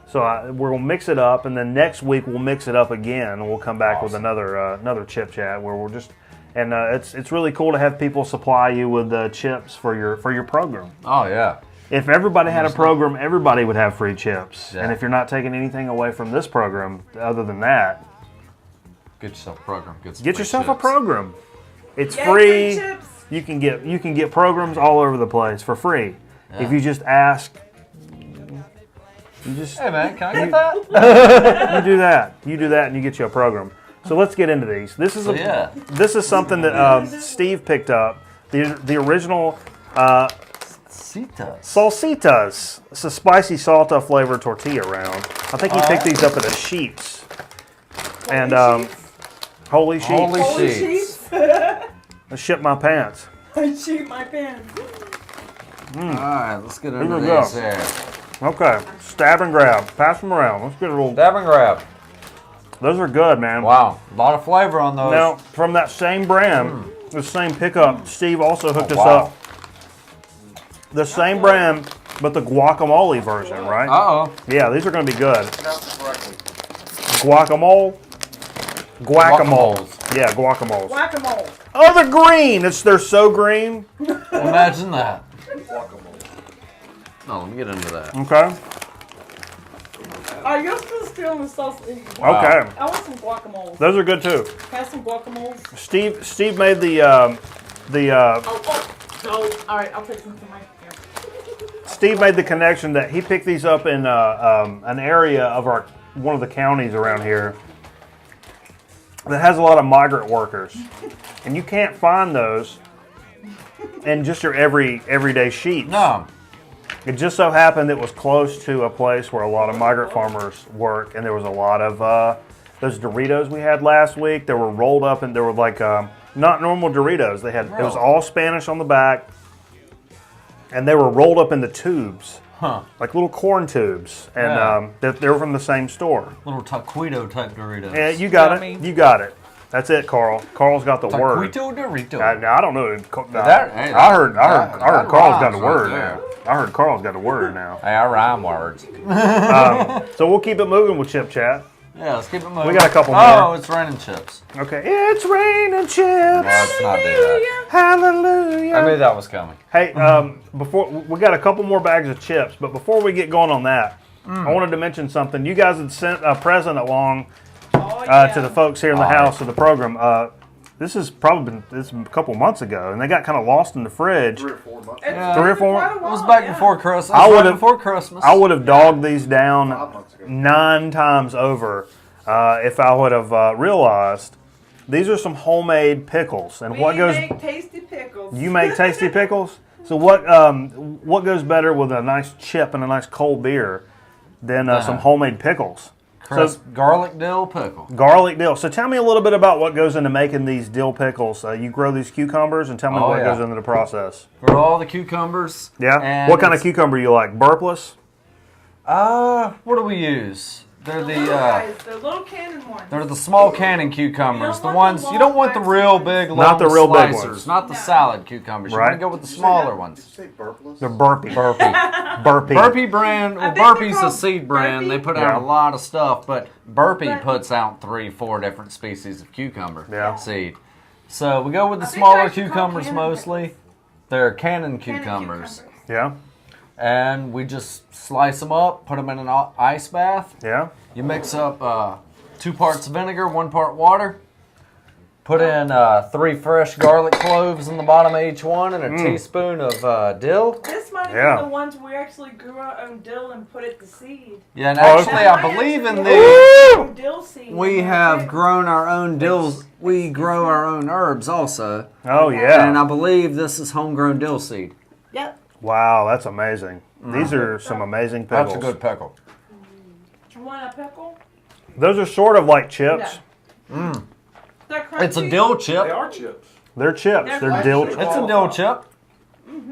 B: So we're gonna mix it up, and then next week we'll mix it up again, and we'll come back with another chip chat where we're just. And it's really cool to have people supply you with chips for your program.
C: Oh yeah,
B: If everybody had a program, everybody would have free chips.
C: Yeah.
B: And if you're not taking anything away from this program, other than that,
C: Get yourself a program.
B: get yourself a program. It's
E: Yay,
B: free.
E: free chips.
B: You can get programs all over the place for free.
C: Yeah.
B: If you just ask, you just
C: Hey man, can I get that?
B: you do that, and you get you a program. So let's get into these. This is this is something that Steve picked up. The original salsitas. It's a spicy salsa flavored tortilla round. I think he picked these up at a Sheetz. And holy sheets.
E: Holy sheets.
B: I shit my pants.
E: I cheat my pants.
C: Alright, let's get into
B: we
C: these
B: go.
C: here.
B: Okay, stab and grab. Pass them around. Let's get a roll.
C: Stab and grab.
B: Those are good, man.
C: Wow, a lot of flavor on those.
B: Now, from that same brand, the same pickup, Steve also hooked us
C: wow.
B: up. The same brand, but the guacamole version, right?
C: Uh-oh.
B: Yeah, these are going to be good. Guacamole. Guacamoles. Yeah, guacamoles.
E: Guacamole.
B: Oh, they're green. They're so green.
C: Imagine that. Oh, let me get into that.
B: Okay.
E: Are you still in the sauce?
B: Okay.
E: I want some guacamole.
B: Those are good too.
E: Have some guacamoles.
B: Steve made the
E: All right, I'll take some for my.
B: Steve made the connection that he picked these up in an area of one of the counties around here that has a lot of migrant workers, and you can't find those in just your everyday Sheetz.
C: No.
B: It just so happened it was close to a place where a lot of migrant farmers work, and there was a lot of those Doritos we had last week. They were rolled up, and they were like not normal Doritos. It was all Spanish on the back, and they were rolled up into tubes, like little corn tubes, and they were from the same store.
C: Little taquito type Doritos.
B: Yeah, you got it. You got it. That's it, Carl. Carl's got the word.
C: Taquito Dorito.
B: I don't know.
C: I
B: heard
C: that
B: Carl's got the
C: rhymes
B: word
C: right
B: now. I heard Carl's got the word now.
C: Hey, I rhyme words.
B: So we'll keep it moving with Chip Chat.
C: Yeah, let's keep it moving.
B: We got a couple
C: Oh,
B: more.
C: it's raining chips.
B: Okay. It's raining chips.
C: No, let's not do that.
B: Hallelujah.
C: I knew that was coming.
B: Hey, before we got a couple more bags of chips, but before we get going on that, I wanted to mention something. You guys had sent a present along to the folks here in the house of the program. This has probably been a couple months ago, and they got kind of lost in the fridge.
D: 3 or 4 months.
B: 3 or 4 months.
C: It was back before Christmas.
B: I would have dogged these down
D: 5 months ago.
B: 9 times over if I would have realized. These are some homemade pickles, and
E: We make tasty pickles.
B: You make tasty pickles. So what goes better with a nice chip and a nice cold beer than some homemade pickles?
C: Crisp garlic dill pickle.
B: Garlic dill. So tell me a little bit about what goes into making these dill pickles. You grow these cucumbers, and tell me what goes into the process.
C: Grow all the cucumbers.
B: Yeah.
C: And
B: What kind of cucumber you like? Burpless?
C: What do we use? They're
E: the little cannon ones.
C: They're the small cannon cucumbers.
E: You
C: The
E: don't
C: ones
E: want the
C: you don't want the
E: long
C: real
E: waxy
C: big,
E: ones.
C: long
B: Not the real big
C: slicers,
B: ones.
C: not the salad cucumbers. You
B: Right.
C: want to go with the smaller
D: Did
C: ones.
D: you say burpless?
B: They're burpy.
C: Burpee.
B: Burpee.
C: Burpee brand, well,
E: I think they're
C: Burpee's a
E: called
C: seed brand. They put
B: Yeah.
C: out a lot of stuff, but Burpee
E: But-
C: puts out 3-4 different species of cucumber seed. So we go with the
E: I think
C: smaller
E: they're actually called
C: cucumbers
E: cannon
C: mostly.
E: pickles.
C: They're cannon
E: Cannon
C: cucumbers.
B: Yeah.
C: And we just slice them up, put them in an ice bath.
B: Yeah.
C: You mix up 2 parts vinegar, 1 part water. Put in 3 fresh garlic cloves in the bottom of each one, and a teaspoon of dill.
E: This might have
B: Yeah.
E: been the ones we actually grew our own dill and put it to seed.
C: Yeah, and
B: Oh,
C: actually,
B: okay.
C: I believe in
E: Woo!
C: these.
E: Dill seed.
C: We have grown our own dills. We grow our own herbs also.
B: Oh,
C: And
B: yeah.
C: I believe this is homegrown dill seed.
E: Yep.
B: Wow, that's amazing. These are some amazing pickles.
C: That's a good pickle.
E: You want a pickle?
B: Those are sort of like chips.
E: They're crunchy.
C: It's a dill chip.
F: They are chips.
B: They're chips.
E: They're
B: They're dill
E: crunchy.
C: It's a dill chip.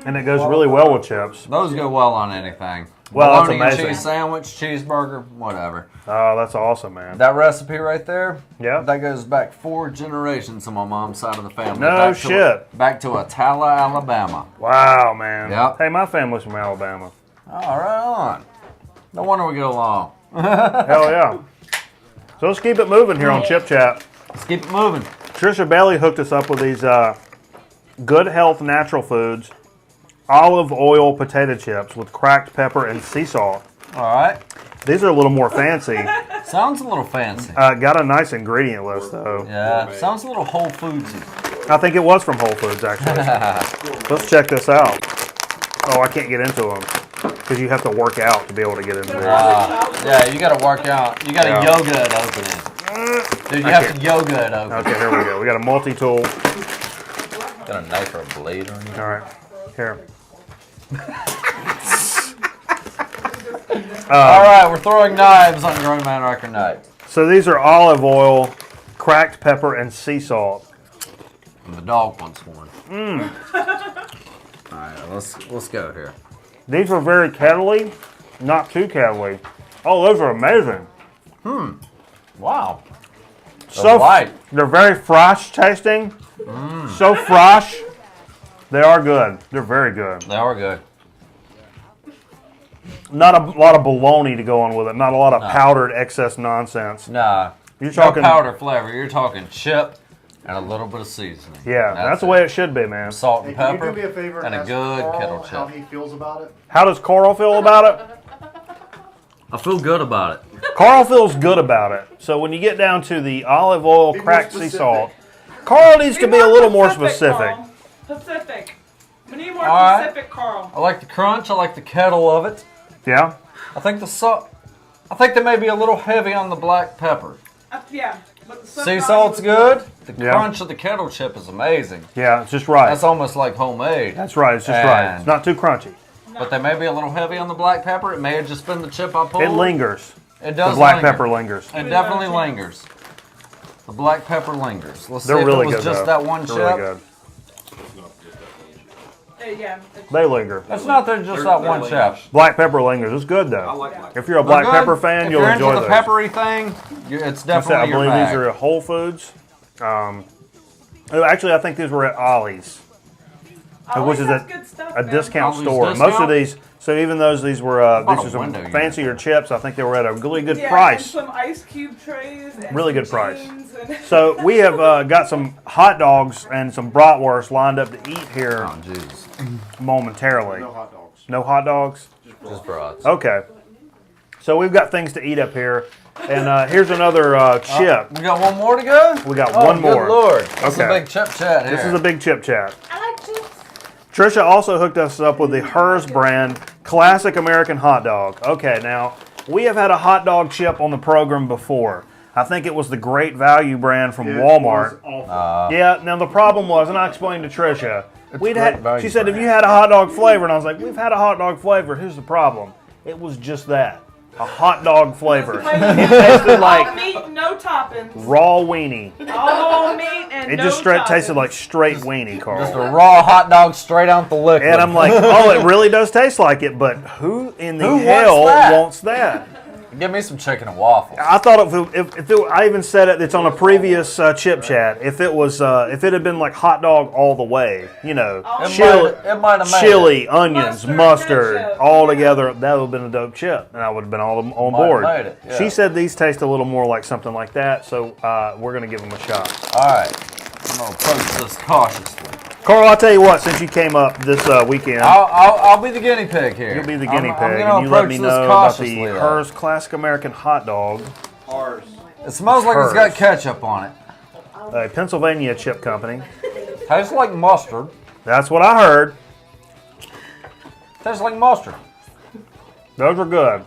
B: and it goes really well with chips.
C: Those go well on anything.
B: Well, that's
C: Bologna and
B: amazing.
C: cheese sandwich, cheeseburger, whatever.
B: Oh, that's awesome, man.
C: That recipe right there,
B: Yeah.
C: that goes back 4 generations on my mom's side of the family.
B: No
C: back
B: shit.
C: Back to Atala, Alabama.
B: Wow, man.
C: Yep.
B: Hey, my family's from Alabama.
C: All right on. No wonder we get along.
B: Hell yeah. So let's keep it moving here on Chip Chat.
C: Let's keep it moving.
B: Trisha Bailey hooked us up with these good health natural foods. olive oil potato chips with cracked pepper and sea salt.
C: All right.
B: These are a little more fancy.
C: Sounds a little fancy.
B: Got a nice ingredient list, though.
C: Yeah, sounds a little Whole Foodsy.
B: I think it was from Whole Foods, actually. Let's check this out. Oh, I can't get into them because you have to work out to be able to get into these.
C: Yeah, you got to work out. You got to yoga it open. Dude, you have to yoga it open.
B: Okay, here we go. We got a multi-tool.
C: Got a knife or a blade or anything?
B: All right, here.
C: All right, we're throwing knives on Grown Man Record Night.
B: So these are olive oil, cracked pepper, and sea salt.
C: And the dog wants one. All right, let's go here.
B: These are very kettly, not too kettly. Oh, those are amazing.
C: Wow.
B: So
C: light.
B: They're very fresh tasting. So fresh. They are good. They're very good.
C: They are good.
B: Not a lot of bologna to go on with it. Not a lot of powdered excess nonsense.
C: Nah.
B: You're talking
C: no powder flavor. You're talking chip and a little bit of seasoning.
B: Yeah, that's the way it should be, man.
C: Salt and
D: Hey, can
C: pepper
D: you do me a favor
C: and a
D: ask
C: good
D: Carl
C: kettle
D: how
C: chip.
D: he feels about it?
B: How does Carl feel about it?
C: I feel good about it.
B: Carl feels good about it. So when you get down to the olive oil,
D: Be more
B: cracked sea
D: specific.
B: salt, Carl needs to be a little more specific.
E: Carl. Pacific. We need more
C: All right.
E: Pacific, Carl.
C: I like the crunch. I like the kettle of it.
B: Yeah?
C: I think the salt. I think they may be a little heavy on the black pepper.
E: Yeah. But the
C: Sea salt's
E: was
C: good. The
B: Yeah.
C: crunch of the kettle chip is amazing.
B: Yeah, it's just right.
C: That's almost like homemade.
B: That's right. It's just right.
C: And-
B: It's not too crunchy.
C: But they may be a little heavy on the black pepper. It may have just been the chip I pulled.
B: It lingers.
C: It does
B: The black
C: linger.
B: pepper lingers.
C: It definitely lingers. The black pepper lingers. Let's
B: They're
C: see if
B: really
C: it was
B: good,
C: just
B: though.
C: that one
B: They're
C: chip.
B: really good.
E: Yeah.
B: They linger.
C: It's not that just that one chip.
B: Black pepper lingers. It's good, though.
F: I like black.
B: If you're a black
C: They're good.
B: pepper fan,
C: if
B: you'll
C: you're
B: enjoy
C: into
B: those.
C: the peppery thing, it's
B: I
C: definitely your
B: believe
C: bag.
B: these are at Whole Foods. Actually, I think these were at Ollie's, which is a discount
C: Ollie's
B: store.
C: discount?
B: Most of these, so even those these were
C: About
B: these
C: a
B: are some
C: window unit.
B: fancier chips. I think they were at a really good
E: Yeah,
B: price.
E: and some ice cube trays. And
B: Really
E: some
B: good price.
E: jeans and
B: So we have got some hot dogs and some bratwurst lined up to eat here
C: Oh, jeez.
B: momentarily.
D: No hot dogs.
B: No hot dogs?
C: Just brats.
B: Okay. So we've got things to eat up here. And here's another chip.
C: We got one more to go?
B: We got
C: Oh,
B: one more.
C: Good Lord. This is a
B: Okay.
C: big chip chat here.
B: This is a big chip chat.
E: I like chips.
B: Trisha also hooked us up with the Hers brand classic American hot dog. Okay, now we have had a hot dog chip on the program before. I think it was the Great Value brand from
D: It
B: Walmart.
D: was awful.
B: Yeah, now the problem was, and I explained to Trisha,
C: Great Value
B: she said,
C: brand.
B: have you had a hot dog flavor? And I was like, we've had a hot dog flavor. Here's the problem. It was just that. A hot dog flavor. It tasted
E: All
B: like
E: meat, no toppings.
B: raw weenie.
E: All meat and
B: It
E: no
B: just tasted
E: toppings.
B: like straight weenie, Carl.
C: Just a raw hot dog straight out the liquid.
B: And I'm like, oh, it really does taste like it, but who in the
C: Who wants
B: hell
C: that?
B: wants that?
C: Give me some chicken and waffles.
B: I thought I even said it. It's on a previous chip chat. If it had been like hot dog all the way, you know,
C: It might have made
B: chili, onions,
E: Mustard,
B: mustard,
E: ketchup,
B: all
E: yeah.
B: together, that would have been a dope chip, and I would have been all on
C: Might have
B: board.
C: made it, yeah.
B: She said these taste a little more like something like that, so we're gonna give them a shot.
C: All right. I'm going to approach this cautiously.
B: Carl, I'll tell you what. Since you came up this weekend.
C: I'll be the guinny pig here.
B: You'll be the guinea
C: I'm
B: pig,
C: gonna
B: and you let
C: approach
B: me
C: this
B: know about the
C: cautiously, though.
B: Hers Classic American hot dog,
D: Ours.
C: It smells like it's
B: Hers.
C: got ketchup on it.
B: a Pennsylvania chip company.
C: Tastes like mustard.
B: That's what I heard.
C: Tastes like mustard.
B: Those are good.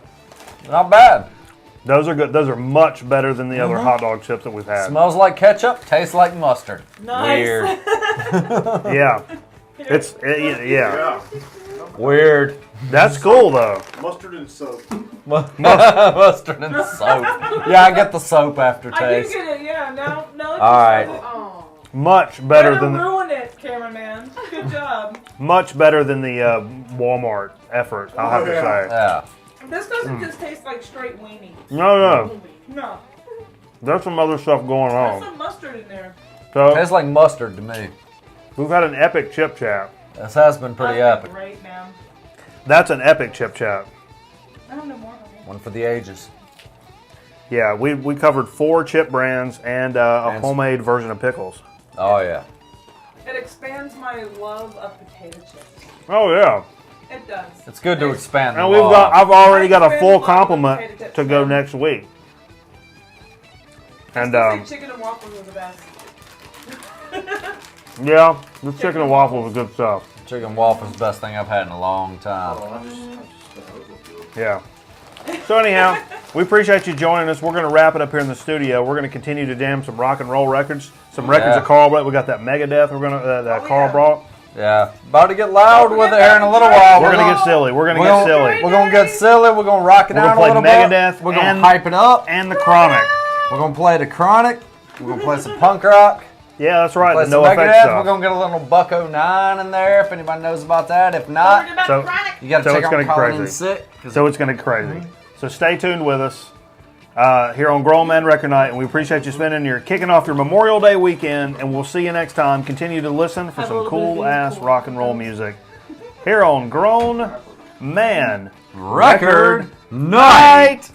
C: Not bad.
B: Those are good. Those are much better than the other hot dog chips that we've had.
C: Smells like ketchup. Tastes like mustard.
E: Nice.
C: Weird.
B: Yeah, yeah.
C: Weird.
B: That's cool though.
D: Mustard and soap.
C: Mustard and soap. Yeah, I get the soap
E: I do
C: aftertaste.
E: get it, yeah. No.
C: All right.
E: Oh.
B: Much better
E: Better
B: than
E: ruin it, cameraman. Good job.
B: much better than the Walmart effort. I'll have to say.
C: Yeah.
E: This doesn't just taste like straight weenie.
B: No.
E: No.
B: There's some other stuff going
E: There's
B: on.
E: some mustard in there.
B: So
C: Tastes like mustard to me.
B: we've had an epic chip chat.
C: This has been pretty
E: That's
C: epic.
E: Great, man.
B: That's an epic chip chat.
E: I don't know more.
C: One for the ages.
B: Yeah, we covered 4 chip brands and a
C: And-
B: homemade version of pickles.
C: Oh, yeah.
E: It expands my love of potato chips.
B: Oh yeah.
E: It does.
C: It's good to expand.
B: And I've already got a full complement to go next week. And
E: chicken and waffles are the best.
B: yeah, the chicken and waffles is good stuff.
C: Chicken waffles is the best thing I've had in a long time.
B: Yeah. So anyhow, we appreciate you joining us. We're going to wrap it up here in the studio. We're going to continue to jam some rock and roll records, some records that Carl brought. We got that Megadeth. We're going to that Carl brought.
C: Yeah, about to get loud with it here in a little while.
B: We're going to get silly. We're going to get silly.
C: We're going to get silly. We're going to rock it down a little
B: Megadeth
C: bit. We're going to hype it up.
B: And the Chronic.
C: We're going to play the Chronic. We're going to play some punk rock.
B: Yeah, that's right.
C: The NoFX stuff. We're going to get a little Buck 09 in there if anybody knows about that. If not, you got to check out Calling in Sick.
B: So it's going to get crazy. So stay tuned with us here on Grown Man Record Night, and we appreciate you kicking off your Memorial Day weekend, and we'll see you next time. Continue to listen for some cool-ass rock and roll music here on Grown Man
C: Record Night.